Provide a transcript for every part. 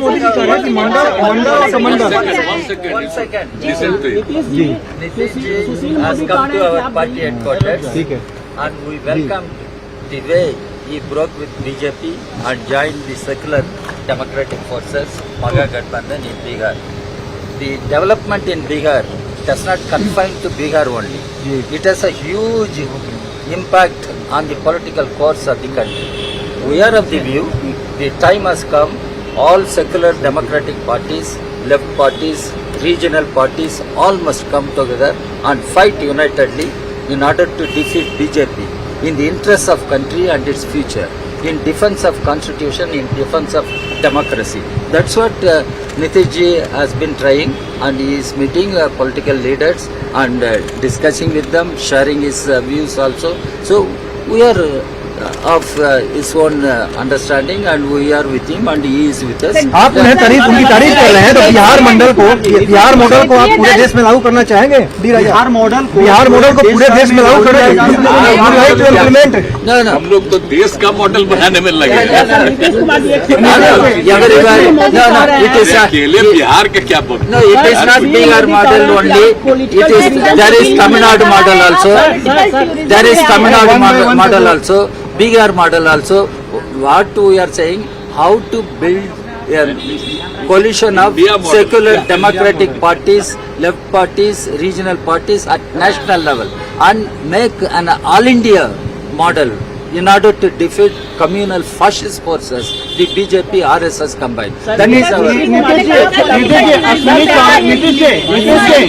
मोदी जी कह रहे हैं कि मंडल और समंडल। Listen to it. Nitish ji has come to our party headquarters, and we welcome the way he broke with BJP and joined the secular democratic forces, Maga Gadbandhan in Bihar. The development in Bihar does not confine to Bihar only. It has a huge impact on the political course of the country. We are of the view the time has come, all secular democratic parties, left parties, regional parties, all must come together and fight unitedly in order to defeat BJP in the interest of country and its future, in defense of constitution, in defense of democracy. That's what Nitish ji has been trying, and he is meeting political leaders and discussing with them, sharing his views also. So we are of his own understanding, and we are with him and he is with us. आप उनकी तारीफ कर रहे हैं, तो Bihar model को आप पूरे देश में लागू करना चाहेंगे? बिहार मॉडल को पूरे देश में लागू करना इम्प्लीमेंट। हम लोग तो देश का मॉडल बनाने में लगे हैं। अकेले बिहार के क्या बोल? No, it is not Bihar model only. It is there is Tamil Nadu model also. There is Tamil Nadu model also. Bihar model also. What we are saying, how to build a coalition of secular democratic parties, left parties, regional parties at national level, and make an all India model in order to defeat communal fascist forces, the BJP, RSS combined. That is our.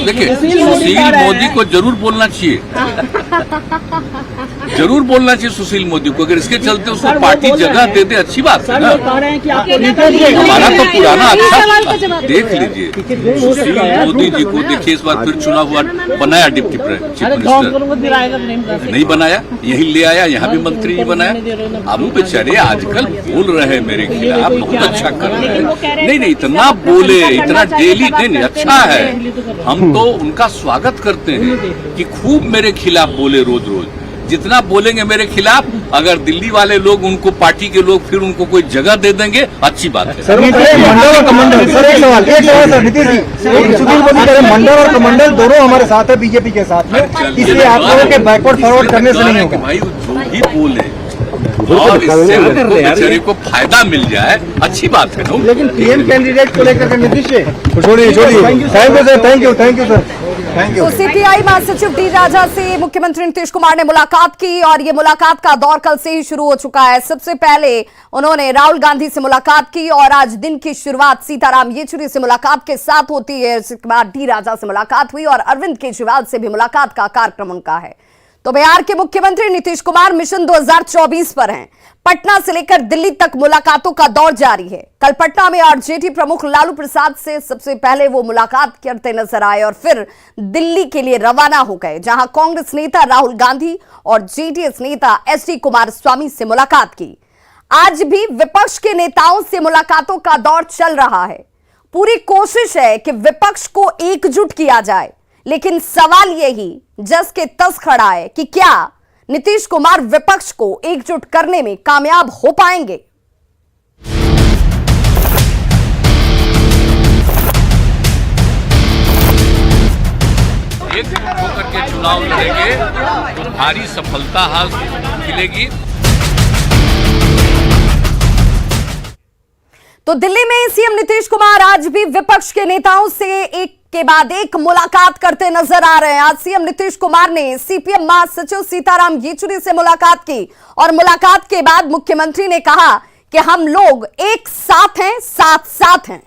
देखिए, सुशील मोदी को जरूर बोलना चाहिए, जरूर बोलना चाहिए सुशील मोदी को। अगर इसके चलते उसको पार्टी जगह दे दे, अच्छी बात है ना। हमारा तो पुराना अच्छा देख लीजिए, सुशील मोदी जी को देखिए, इस बार फिर चुना हुआ बनाया डिप्टी चीफ मिनिस्टर, नहीं बनाया, यही ले आया, यहाँ भी मंत्री नहीं बनाया। अब बेचारे आजकल बोल रहे हैं मेरे खिलाफ, बहुत अच्छा कर रहे हैं। नहीं, इतना बोले, इतना डेली नहीं, अच्छा है। हम तो उनका स्वागत करते हैं कि खूब मेरे खिलाफ बोले रोज रोज। जितना बोलेंगे मेरे खिलाफ, अगर दिल्ली वाले लोग, उनको पार्टी के लोग फिर उनको कोई जगह दे देंगे, अच्छी बात है। सर, मंडल और कमंडल, सर एक सवाल सर नीतीश जी, सुशील मोदी कह रहे मंडल और कमंडल दोनों हमारे साथ है, बीजेपी के साथ में, इसलिए आप लोगों के बैकवर्ड फॉरवर्ड करने से नहीं होगा। भाई जो भी बोले और इससे बेचारे को फायदा मिल जाए, अच्छी बात है ना। लेकिन पीएम कैंडिडेट को लेकर नीतीश जी छोड़िए, thank you sir, thank you sir. तो सीपीआई महासचिव डी राजा से मुख्यमंत्री नीतीश कुमार ने मुलाकात की, और ये मुलाकात का दौर कल से ही शुरू हो चुका है। सबसे पहले उन्होंने राहुल गांधी से मुलाकात की, और आज दिन की शुरुआत सीताराम येचुरी से मुलाकात के साथ होती है। इसके बाद डी राजा से मुलाकात हुई, और अरविंद केजरीवाल से भी मुलाकात का कार्यक्रम उनका है। तो बिहार के मुख्यमंत्री नीतीश कुमार मिशन 2024 पर हैं। पटना से लेकर दिल्ली तक मुलाकातों का दौर जारी है। कल पटना में आरजेडी प्रमुख लालू प्रसाद से सबसे पहले वो मुलाकात करते नजर आए, और फिर दिल्ली के लिए रवाना हो गए, जहां कांग्रेस नेता राहुल गांधी और जेडीएस नेता एचडी कुमारस्वामी से मुलाकात की। आज भी विपक्ष के नेताओं से मुलाकातों का दौर चल रहा है। पूरी कोशिश है कि विपक्ष को एकजुट किया जाए, लेकिन सवाल यही जस के तस खड़ा है कि क्या नीतीश कुमार विपक्ष को एकजुट करने में कामयाब हो पाएंगे? एकजुट होकर के चुनाव लड़ेंगे तो भारी सफलता हासिल मिलेगी। तो दिल्ली में सीएम नीतीश कुमार आज भी विपक्ष के नेताओं से एक के बाद एक मुलाकात करते नजर आ रहे हैं। आज सीएम नीतीश कुमार ने सीपीएम महासचिव सीताराम येचुरी से मुलाकात की, और मुलाकात के बाद मुख्यमंत्री ने कहा कि हम लोग एक साथ हैं, साथ हैं।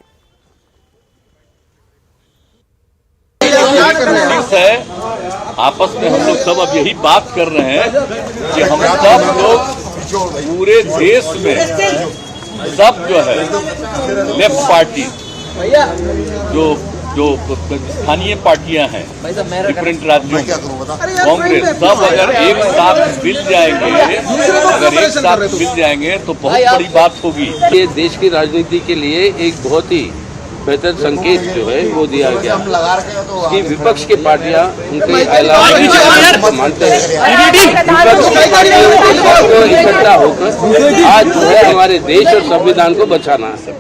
आपस में हम लोग सब अब यही बात कर रहे हैं कि हम सब लोग पूरे देश में सब जो है लेफ्ट पार्टी, जो स्थानीय पार्टियां हैं डिफरेंट राज्यों में, कांग्रेस, सब अगर एक साथ मिल जाएंगे तो बहुत बड़ी बात होगी। ये देश की राजनीति के लिए एक बहुत ही बेहतर संकेत जो है वो दिया गया कि विपक्ष की पार्टियां उनके अलावा मानते हैं, विपक्ष की पार्टियों को इकट्ठा होकर आज जो है हमारे देश और संविधान को बचाना है।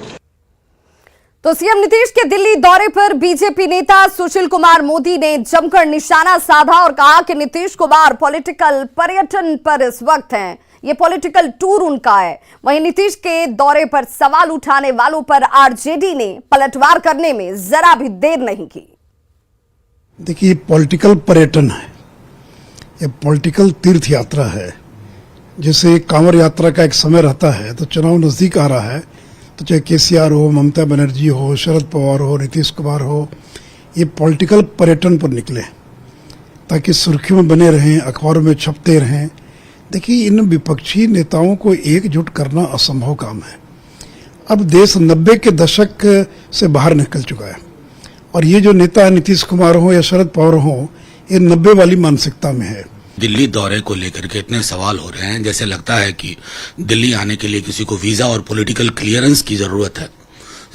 तो सीएम नीतीश के दिल्ली दौरे पर बीजेपी नेता सुशील कुमार मोदी ने जमकर निशाना साधा और कहा कि नीतीश कुमार पॉलिटिकल पर्यटन पर इस वक्त हैं। ये पॉलिटिकल टूर उनका है। वहीं नीतीश के दौरे पर सवाल उठाने वालों पर आरजेडी ने पलटवार करने में जरा भी देर नहीं की। देखिए, पॉलिटिकल पर्यटन है, ये पॉलिटिकल तीर्थ यात्रा है। जैसे कांवड़ यात्रा का एक समय रहता है, तो चुनाव नजदीक आ रहा है, तो चाहे केसीआर हो, ममता बनर्जी हो, शरद पवार हो, नीतीश कुमार हो, ये पॉलिटिकल पर्यटन पर निकले ताकि सुर्खियों में बने रहें, अखबारों में छपते रहें। देखिए, इन विपक्षी नेताओं को एकजुट करना असंभव काम है। अब देश 90 के दशक से बाहर निकल चुका है और ये जो नेता नीतीश कुमार हो या शरद पवार हो, ये 90 वाली मानसिकता में है। दिल्ली दौरे को लेकर के इतने सवाल हो रहे हैं, जैसे लगता है कि दिल्ली आने के लिए किसी को वीजा और पॉलिटिकल क्लियरेंस की जरूरत है।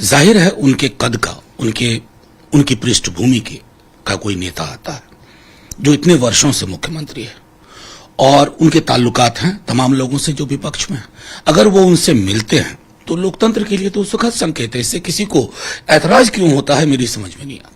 जाहिर है उनके कद का, उनकी पृष्ठभूमि का कोई नेता आता है जो इतने वर्षों से मुख्यमंत्री है और उनके ताल्लुकात हैं तमाम लोगों से जो विपक्ष में है। अगर वो उनसे मिलते हैं तो लोकतंत्र के लिए तो सुखद संकेत है। इससे किसी को ऐतराज क्यों होता है, मेरी समझ में नहीं आता।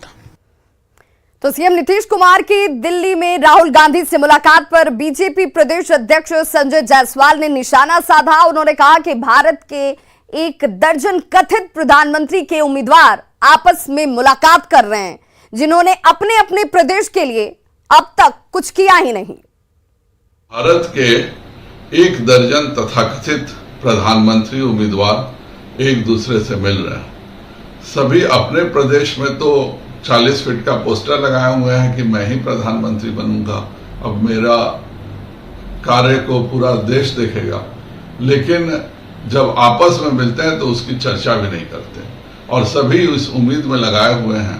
तो सीएम नीतीश कुमार की दिल्ली में राहुल गांधी से मुलाकात पर बीजेपी प्रदेश अध्यक्ष संजय जायसवाल ने निशाना साधा। उन्होंने कहा कि भारत के 1 दर्जन कथित प्रधानमंत्री के उम्मीदवार आपस में मुलाकात कर रहे हैं, जिन्होंने अपने अपने प्रदेश के लिए अब तक कुछ किया ही नहीं। भारत के 1 दर्जन तथाकथित प्रधानमंत्री उम्मीदवार एक दूसरे से मिल रहे हैं। सभी अपने प्रदेश में तो 40 फीट का पोस्टर लगाए हुए हैं कि मैं ही प्रधानमंत्री बनूंगा, अब मेरा कार्य को पूरा देश देखेगा, लेकिन जब आपस में मिलते हैं तो उसकी चर्चा भी नहीं करते और सभी उस उम्मीद में लगाए हुए हैं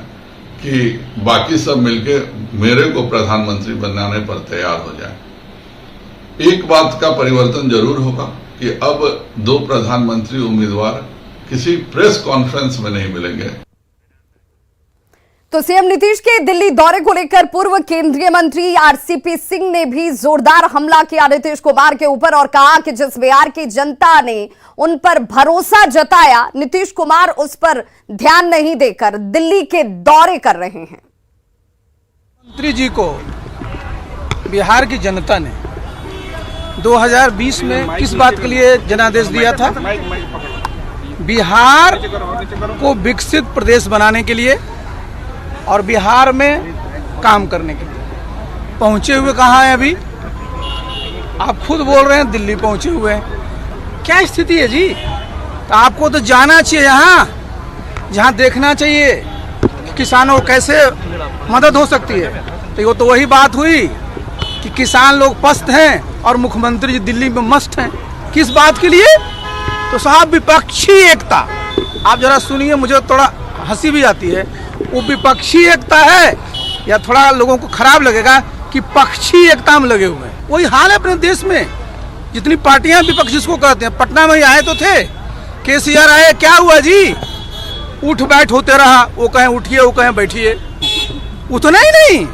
कि बाकी सब मिलके मेरे को प्रधानमंत्री बनाने पर तैयार हो जाए। एक बात का परिवर्तन जरूर होगा कि अब 2 प्रधानमंत्री उम्मीदवार किसी प्रेस कॉन्फ्रेंस में नहीं मिलेंगे। तो सीएम नीतीश के दिल्ली दौरे को लेकर पूर्व केंद्रीय मंत्री आरसीपी सिंह ने भी जोरदार हमला किया नीतीश कुमार के ऊपर और कहा कि जिस बिहार की जनता ने उन पर भरोसा जताया, नीतीश कुमार उस पर ध्यान नहीं देकर दिल्ली के दौरे कर रहे हैं। मंत्री जी को बिहार की जनता ने 2020 में किस बात के लिए जनादेश दिया था? बिहार को विकसित प्रदेश बनाने के लिए और बिहार में काम करने के लिए। पहुंचे हुए कहाँ हैं अभी? आप खुद बोल रहे हैं दिल्ली पहुंचे हुए हैं। क्या स्थिति है जी? तो आपको तो जाना चाहिए यहाँ, जहाँ देखना चाहिए कि किसानों को कैसे मदद हो सकती है। तो वो तो वही बात हुई कि किसान लोग पस्त हैं और मुख्यमंत्री जी दिल्ली में मस्त हैं। किस बात के लिए? तो साहब, विपक्षी एकता। आप जरा सुनिए, मुझे थोड़ा हंसी भी आती है। वो विपक्षी एकता है या थोड़ा लोगों को खराब लगेगा कि पक्षी एकता में लगे हुए हैं। वही हाल है अपने देश में। जितनी पार्टियां विपक्ष जिसको कहते हैं, पटना में ही आए तो थे, केसीआर आए, क्या हुआ जी? उठ बैठ होते रहा। वो कहें उठिए, वो कहें बैठिए, उतना ही नहीं।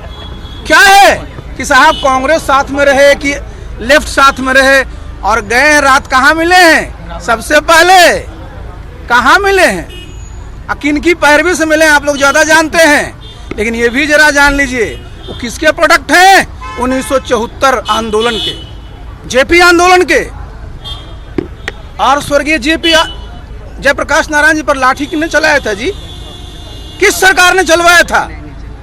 क्या है कि साहब कांग्रेस साथ में रहे कि लेफ्ट साथ में रहे और गए रात कहाँ मिले हैं? सबसे पहले कहाँ मिले हैं? किन की पैरवी से मिले आप लोग ज्यादा जानते हैं, लेकिन ये भी जरा जान लीजिए वो किसके प्रोडक्ट हैं? 1974 आंदोलन के, जेपी आंदोलन के। और स्वर्गीय जेपी जयप्रकाश नारायण जी पर लाठी किसने चलाया था जी? किस सरकार ने चलवाया था?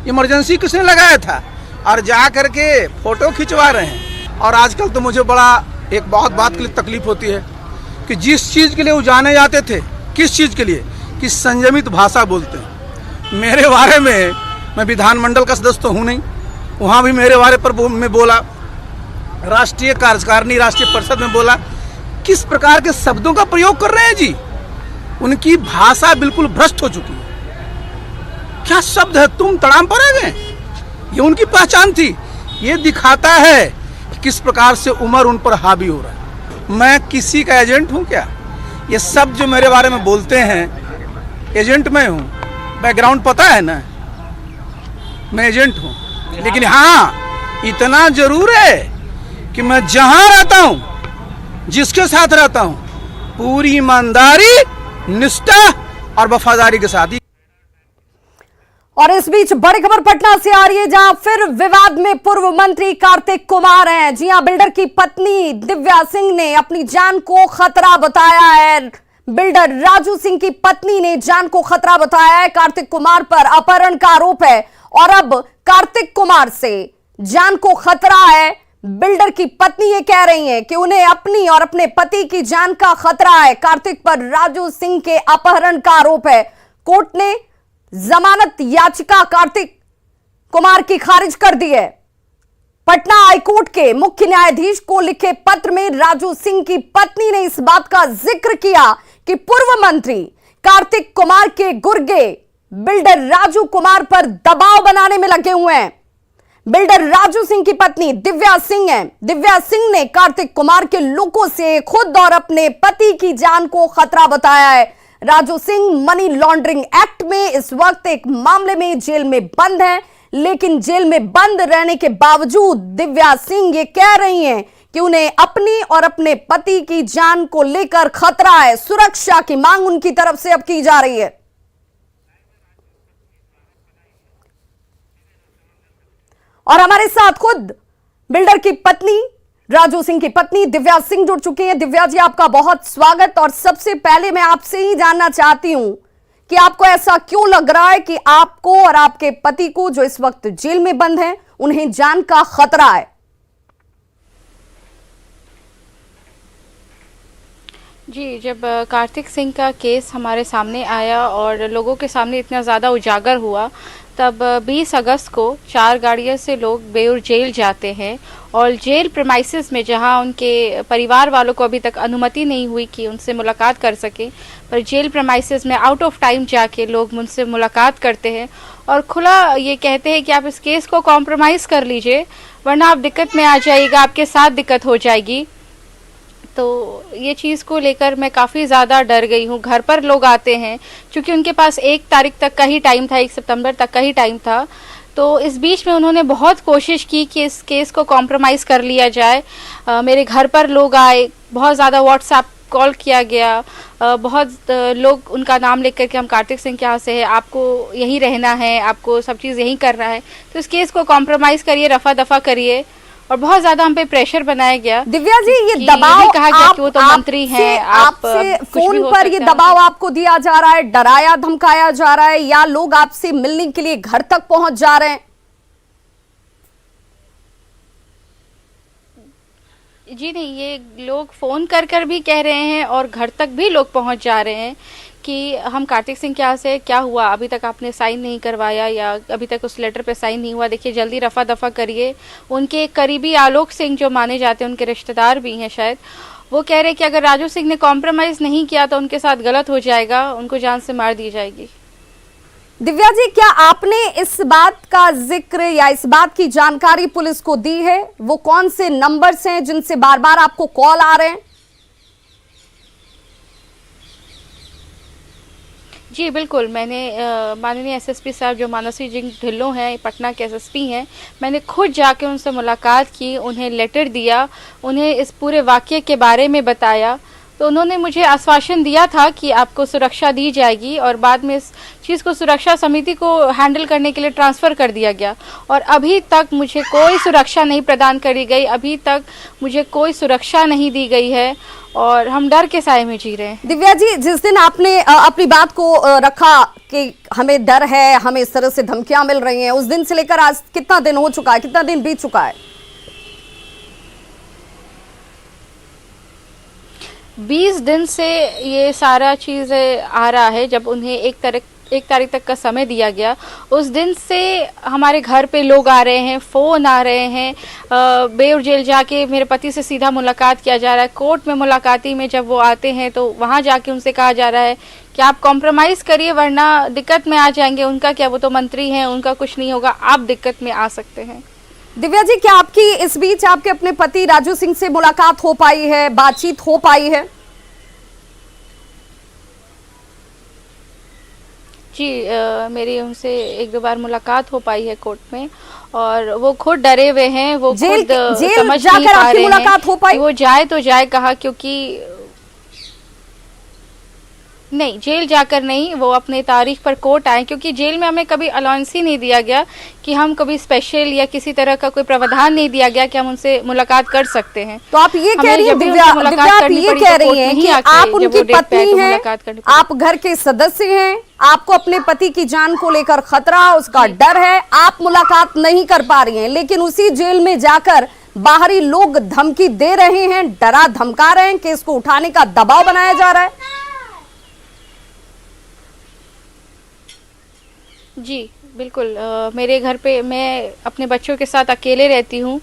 इमरजेंसी किसने लगाया था? और जा करके फोटो खिंचवा रहे हैं। और आजकल तो मुझे बड़ा एक बहुत बात के लिए तकलीफ होती है कि जिस चीज के लिए वो जाने जाते थे, किस चीज के लिए? कि संयमित भाषा बोलते हैं। मेरे बारे में, मैं विधानमंडल का सदस्य तो हूँ नहीं, वहाँ भी मेरे बारे पर मैं बोला, राष्ट्रीय कार्यकारिणी राष्ट्रीय परिषद में बोला। किस प्रकार के शब्दों का प्रयोग कर रहे हैं जी? उनकी भाषा बिल्कुल भ्रष्ट हो चुकी है। क्या शब्द है? तुम तड़ाम पर आ गए, ये उनकी पहचान थी। ये दिखाता है कि किस प्रकार से उम्र उन पर हावी हो रहा है। मैं किसी का एजेंट हूँ क्या? ये सब जो मेरे बारे में बोलते हैं, एजेंट मैं हूँ। बैकग्राउंड पता है ना, मैं एजेंट हूँ। लेकिन हाँ, इतना जरूर है कि मैं जहाँ रहता हूँ, जिसके साथ रहता हूँ, पूरी ईमानदारी, निष्ठा और वफादारी के साथ। और इस बीच बड़ी खबर पटना से आ रही है, जहां फिर विवाद में पूर्व मंत्री कार्तिक कुमार हैं। जी हां, बिल्डर की पत्नी दिव्या सिंह ने अपनी जान को खतरा बताया है। बिल्डर राजू सिंह की पत्नी ने जान को खतरा बताया है। कार्तिक कुमार पर अपहरण का आरोप है और अब कार्तिक कुमार से जान को खतरा है। बिल्डर की पत्नी ये कह रही हैं कि उन्हें अपनी और अपने पति की जान का खतरा है। कार्तिक पर राजू सिंह के अपहरण का आरोप है। कोर्ट ने जमानत याचिका कार्तिक कुमार की खारिज कर दी है। पटना हाईकोर्ट के मुख्य न्यायाधीश को लिखे पत्र में राजू सिंह की पत्नी ने इस बात का जिक्र किया कि पूर्व मंत्री कार्तिक कुमार के गुर्गे बिल्डर राजू कुमार पर दबाव बनाने में लगे हुए हैं। बिल्डर राजू सिंह की पत्नी दिव्या सिंह है। दिव्या सिंह ने कार्तिक कुमार के लोगों से खुद और अपने पति की जान को खतरा बताया है। Raju Singh money laundering act में इस वक्त एक मामले में जेल में बंद है, लेकिन जेल में बंद रहने के बावजूद दिव्या सिंह ये कह रही हैं कि उन्हें अपनी और अपने पति की जान को लेकर खतरा है। सुरक्षा की मांग उनकी तरफ से अब की जा रही है। और हमारे साथ खुद बिल्डर की पत्नी राजू सिंह की पत्नी दिव्या सिंह जुड़ चुकी हैं। दिव्या जी, आपका बहुत स्वागत। और सबसे पहले मैं आपसे ही जानना चाहती हूं कि आपको ऐसा क्यों लग रहा है कि आपको और आपके पति को, जो इस वक्त जेल में बंद हैं, उन्हें जान का खतरा है? जी, जब कार्तिक सिंह का केस हमारे सामने आया और लोगों के सामने इतना ज़्यादा उजागर हुआ, तब 20 अगस्त को 4 गाड़ियों से लोग बेउर जेल जाते हैं और जेल प्रेमाइसिस में, जहां उनके परिवार वालों को अभी तक अनुमति नहीं हुई कि उनसे मुलाकात कर सके, पर जेल प्रेमाइसिस में आउट ऑफ टाइम जाके लोग मुझसे मुलाकात करते हैं और खुला ये कहते हैं कि आप इस केस को कॉम्प्रोमाइज़ कर लीजिए, वरना आप दिक्कत में आ जाइएगा, आपके साथ दिक्कत हो जाएगी। तो ये चीज़ को लेकर मैं काफ़ी ज़्यादा डर गई हूँ। घर पर लोग आते हैं, क्योंकि उनके पास 1 तारीख तक का ही टाइम था, 1 सितंबर तक का ही टाइम था। तो इस बीच में उन्होंने बहुत कोशिश की कि इस केस को कॉम्प्रोमाइज़ कर लिया जाए। मेरे घर पर लोग आए, बहुत ज़्यादा व्हाट्सएप कॉल किया गया, बहुत लोग उनका नाम लेकर के हम कार्तिक सिंह के यहाँ से है, आपको यहीं रहना है, आपको सब चीज़ यहीं करना है, तो इस केस को कॉम्प्रोमाइज़ करिए, रफा दफा करिए। और बहुत ज्यादा हम पे प्रेशर बनाया गया। दिव्या जी, ये दबाव कहा गया कि वो तो मंत्री हैं, आपसे फोन पर ये दबाव आपको दिया जा रहा है, डराया धमकाया जा रहा है, या लोग आपसे मिलने के लिए घर तक पहुंच जा रहे हैं? जी नहीं, ये लोग फोन कर भी कह रहे हैं और घर तक भी लोग पहुंच जा रहे हैं कि हम कार्तिक सिंह के यहाँ से, क्या हुआ, अभी तक आपने साइन नहीं करवाया या अभी तक उस लेटर पे साइन नहीं हुआ, देखिए जल्दी रफा दफा करिए। उनके करीबी आलोक सिंह, जो माने जाते हैं, उनके रिश्तेदार भी हैं शायद, वो कह रहे हैं कि अगर राजू सिंह ने कॉम्प्रोमाइज़ नहीं किया तो उनके साथ गलत हो जाएगा, उनको जान से मार दी जाएगी। दिव्या जी, क्या आपने इस बात का जिक्र या इस बात की जानकारी पुलिस को दी है? वो कौन से नंबर्स हैं जिनसे बार बार आपको कॉल आ रहे हैं? जी बिल्कुल, मैंने माननीय एसएसपी साहब, जो मानसी जी ढिल्लों हैं, पटना के एसएसपी हैं, मैंने खुद जाके उनसे मुलाकात की, उन्हें लेटर दिया, उन्हें इस पूरे वाकये के बारे में बताया। तो उन्होंने मुझे आश्वासन दिया था कि आपको सुरक्षा दी जाएगी और बाद में इस चीज़ को सुरक्षा समिति को हैंडल करने के लिए ट्रांसफ़र कर दिया गया। और अभी तक मुझे कोई सुरक्षा नहीं प्रदान करी गई, अभी तक मुझे कोई सुरक्षा नहीं दी गई है और हम डर के साए में जी रहे हैं। दिव्या जी, जिस दिन आपने अपनी बात को रखा कि हमें डर है, हमें इस तरह से धमकियां मिल रही हैं, उस दिन से लेकर आज कितना दिन हो चुका है, कितना दिन बीत चुका है? 20 दिन से ये सारा चीज़ आ रहा है। जब उन्हें 1 तारीख तक का समय दिया गया, उस दिन से हमारे घर पे लोग आ रहे हैं, फ़ोन आ रहे हैं, बेउर जेल जाके मेरे पति से सीधा मुलाकात किया जा रहा है। कोर्ट में मुलाकाती में जब वो आते हैं तो वहाँ जाके उनसे कहा जा रहा है कि आप कॉम्प्रोमाइज़ करिए, वरना दिक्कत में आ जाएंगे। उनका क्या, वो तो मंत्री हैं, उनका कुछ नहीं होगा, आप दिक्कत में आ सकते हैं। दिव्या जी, क्या आपकी इस बीच आपके अपने पति राजू सिंह से मुलाकात हो पाई है, बातचीत हो पाई है? जी, मेरी उनसे 1-2 बार मुलाकात हो पाई है कोर्ट में और वो खुद डरे हुए हैं, वो खुद समझ नहीं पा रहे हैं। मुलाकात हो पाई? वो जाए तो जाए कहाँ, क्योंकि नहीं, जेल जाकर नहीं, वो अपने तारीख पर कोर्ट आए, क्योंकि जेल में हमें कभी अलाउंस ही नहीं दिया गया कि हम कभी स्पेशल या किसी तरह का कोई प्रावधान नहीं दिया गया कि हम उनसे मुलाकात कर सकते हैं। तो आप ये कह रही हैं दिव्या, आप ये कह रही हैं कि आप उनकी पत्नी हैं, आप घर के सदस्य हैं, आपको अपने पति की जान को लेकर खतरा, उसका डर है, आप मुलाकात नहीं कर पा रही हैं, लेकिन उसी जेल में जाकर बाहरी लोग धमकी दे रहे हैं, डरा धमका रहे हैं, केस को उठाने का दबाव बनाया जा रहा है। जी बिल्कुल, मेरे घर पे मैं अपने बच्चों के साथ अकेले रहती हूँ।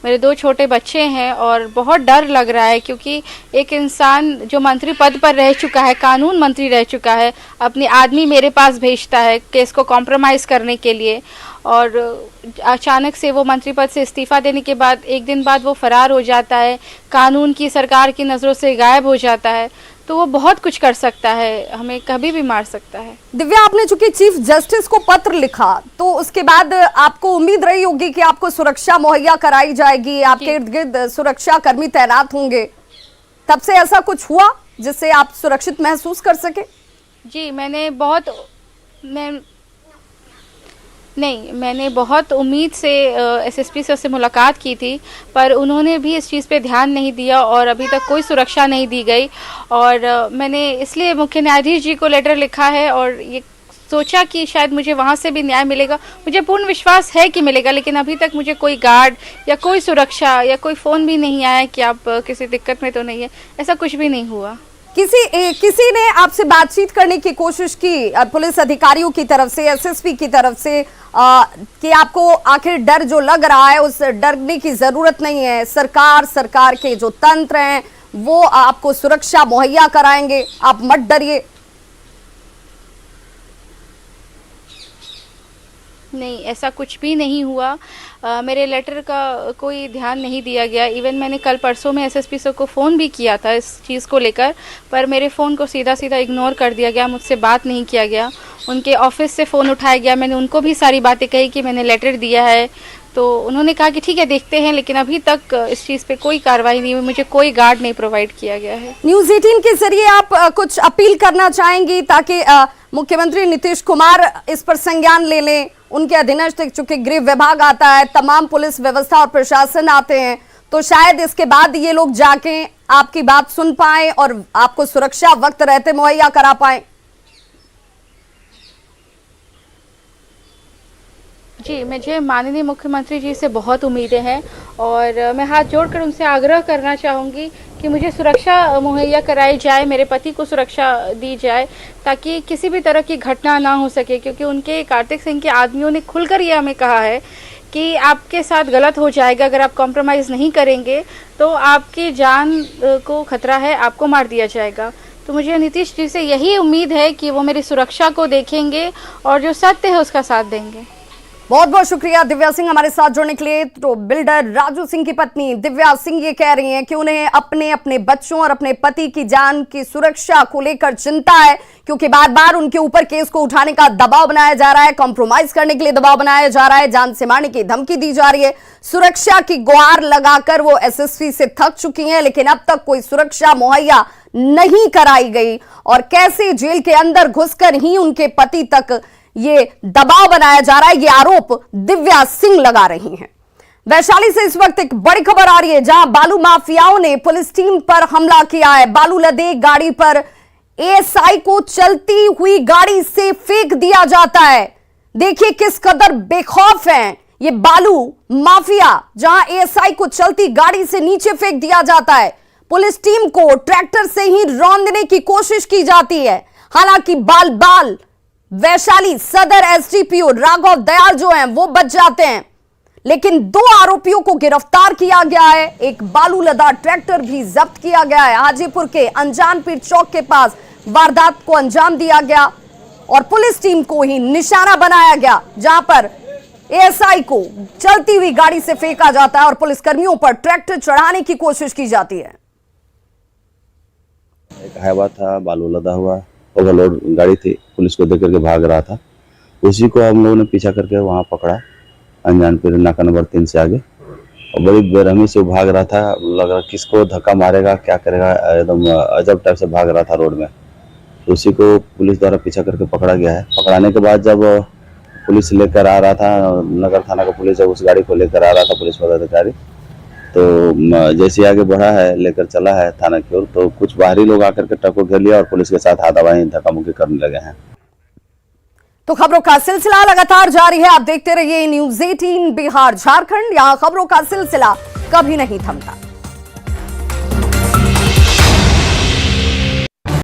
मेरे 2 छोटे बच्चे हैं और बहुत डर लग रहा है, क्योंकि एक इंसान जो मंत्री पद पर रह चुका है, कानून मंत्री रह चुका है, अपने आदमी मेरे पास भेजता है केस को कॉम्प्रोमाइज़ करने के लिए, और अचानक से वो मंत्री पद से इस्तीफा देने के बाद एक दिन बाद वो फरार हो जाता है, कानून की सरकार की नज़रों से गायब हो जाता है। तो वो बहुत कुछ कर सकता है, हमें कभी भी मार सकता है। दिव्या, आपने चूंकि चीफ जस्टिस को पत्र लिखा, तो उसके बाद आपको उम्मीद रही होगी कि आपको सुरक्षा मुहैया कराई जाएगी, आपके इर्द गिर्द सुरक्षा कर्मी तैनात होंगे, तब से ऐसा कुछ हुआ जिससे आप सुरक्षित महसूस कर सके? जी, मैंने बहुत उम्मीद से एसएसपी से मुलाकात की थी, पर उन्होंने भी इस चीज़ पे ध्यान नहीं दिया और अभी तक कोई सुरक्षा नहीं दी गई। और मैंने इसलिए मुख्य न्यायाधीश जी को लेटर लिखा है और ये सोचा कि शायद मुझे वहाँ से भी न्याय मिलेगा। मुझे पूर्ण विश्वास है कि मिलेगा, लेकिन अभी तक मुझे कोई गार्ड या कोई सुरक्षा या कोई फ़ोन भी नहीं आया कि आप किसी दिक्कत में तो नहीं है, ऐसा कुछ भी नहीं हुआ। किसी ने आपसे बातचीत करने की कोशिश की पुलिस अधिकारियों की तरफ से, एसएसपी की तरफ से, कि आपको आखिर डर जो लग रहा है उस डरने की जरूरत नहीं है, सरकार के जो तंत्र हैं वो आपको सुरक्षा मुहैया कराएंगे, आप मत डरिए? नहीं, ऐसा कुछ भी नहीं हुआ। मेरे लेटर का कोई ध्यान नहीं दिया गया। इवन मैंने कल परसों में एसएसपी सर को फ़ोन भी किया था इस चीज़ को लेकर, पर मेरे फ़ोन को सीधा इग्नोर कर दिया गया, मुझसे बात नहीं किया गया। उनके ऑफिस से फ़ोन उठाया गया, मैंने उनको भी सारी बातें कही कि मैंने लेटर दिया है, तो उन्होंने कहा कि ठीक है देखते हैं, लेकिन अभी तक इस चीज़ पे कोई कार्रवाई नहीं हुई, मुझे कोई गार्ड नहीं प्रोवाइड किया गया है। न्यूज़ 18 के जरिए आप कुछ अपील करना चाहेंगी ताकि मुख्यमंत्री नीतीश कुमार इस पर संज्ञान ले लें? उनके अधीनस्थ चूंकि गृह विभाग आता है, तमाम पुलिस व्यवस्था और प्रशासन आते हैं, तो शायद इसके बाद ये लोग जाके आपकी बात सुन पाए और आपको सुरक्षा वक्त रहते मुहैया करा पाए। जी, मुझे माननीय मुख्यमंत्री जी से बहुत उम्मीदें हैं और मैं हाथ जोड़कर उनसे आग्रह करना चाहूँगी कि मुझे सुरक्षा मुहैया कराई जाए, मेरे पति को सुरक्षा दी जाए, ताकि किसी भी तरह की घटना ना हो सके। क्योंकि उनके कार्तिक सिंह के आदमियों ने खुलकर ये हमें कहा है कि आपके साथ गलत हो जाएगा, अगर आप कॉम्प्रोमाइज़ नहीं करेंगे तो आपकी जान को खतरा है, आपको मार दिया जाएगा। तो मुझे नीतीश जी से यही उम्मीद है कि वो मेरी सुरक्षा को देखेंगे और जो सत्य है उसका साथ देंगे। बहुत बहुत शुक्रिया दिव्या सिंह हमारे साथ जुड़ने के लिए। तो बिल्डर राजू सिंह की पत्नी दिव्या सिंह ये कह रही हैं कि उन्हें अपने बच्चों और अपने पति की जान की सुरक्षा को लेकर चिंता है, क्योंकि बार बार उनके ऊपर केस को उठाने का दबाव बनाया जा रहा है, कॉम्प्रोमाइज करने के लिए दबाव बनाया जा रहा है, जान से मारने की धमकी दी जा रही है। सुरक्षा की गुहार लगाकर वो एसएसपी से थक चुकी हैं, लेकिन अब तक कोई सुरक्षा मुहैया नहीं कराई गई और कैसे जेल के अंदर घुसकर ही उनके पति तक ये दबाव बनाया जा रहा है, ये आरोप दिव्या सिंह लगा रही हैं। वैशाली से इस वक्त एक बड़ी खबर आ रही है, जहां बालू माफियाओं ने पुलिस टीम पर हमला किया है। बालू लदे गाड़ी पर एएसआई को चलती हुई गाड़ी से फेंक दिया जाता है। देखिए किस कदर बेखौफ हैं ये बालू माफिया, जहां एएसआई को चलती गाड़ी से नीचे फेंक दिया जाता है। पुलिस टीम को ट्रैक्टर से ही रौंदने की कोशिश की जाती है। हालांकि बाल वैशाली सदर एसडीपीओ राघव दयाल जो हैं वो बच जाते हैं, लेकिन 2 आरोपियों को गिरफ्तार किया गया है। एक बालू लदा ट्रैक्टर भी जब्त किया गया है। हाजीपुर के अनजानपीर चौक के पास वारदात को अंजाम दिया गया और पुलिस टीम को ही निशाना बनाया गया, जहां पर एएसआई को चलती हुई गाड़ी से फेंका जाता है और पुलिसकर्मियों पर ट्रैक्टर चढ़ाने की कोशिश की जाती है। एक हाईवा था, बालू लदा हुआ ओवरलोड गाड़ी थी, पुलिस को देख करके भाग रहा था। उसी को हम लोगों ने पीछा करके वहाँ पकड़ा, अनजानपुर नाका नंबर 3 से आगे, और बड़ी बेरहमी से भाग रहा था। लग रहा किसको धक्का मारेगा क्या करेगा, एकदम अजब टाइप से भाग रहा था रोड में। तो उसी को पुलिस द्वारा पीछा करके पकड़ा गया है। पकड़ाने के बाद जब पुलिस लेकर आ रहा था, नगर थाना का पुलिस जब उस गाड़ी को लेकर आ रहा था पुलिस पदाधिकारी, तो जैसे आगे बढ़ा है लेकर चला है थाना की ओर, तो कुछ बाहरी लोग आकर के ट्रक को घेर लिया और पुलिस के साथ हाथापाई धक्का मुक्की करने लगे हैं। तो खबरों का सिलसिला लगातार जारी है। आप देखते रहिए न्यूज़ 18 बिहार झारखंड। यहाँ खबरों का सिलसिला कभी नहीं थमता।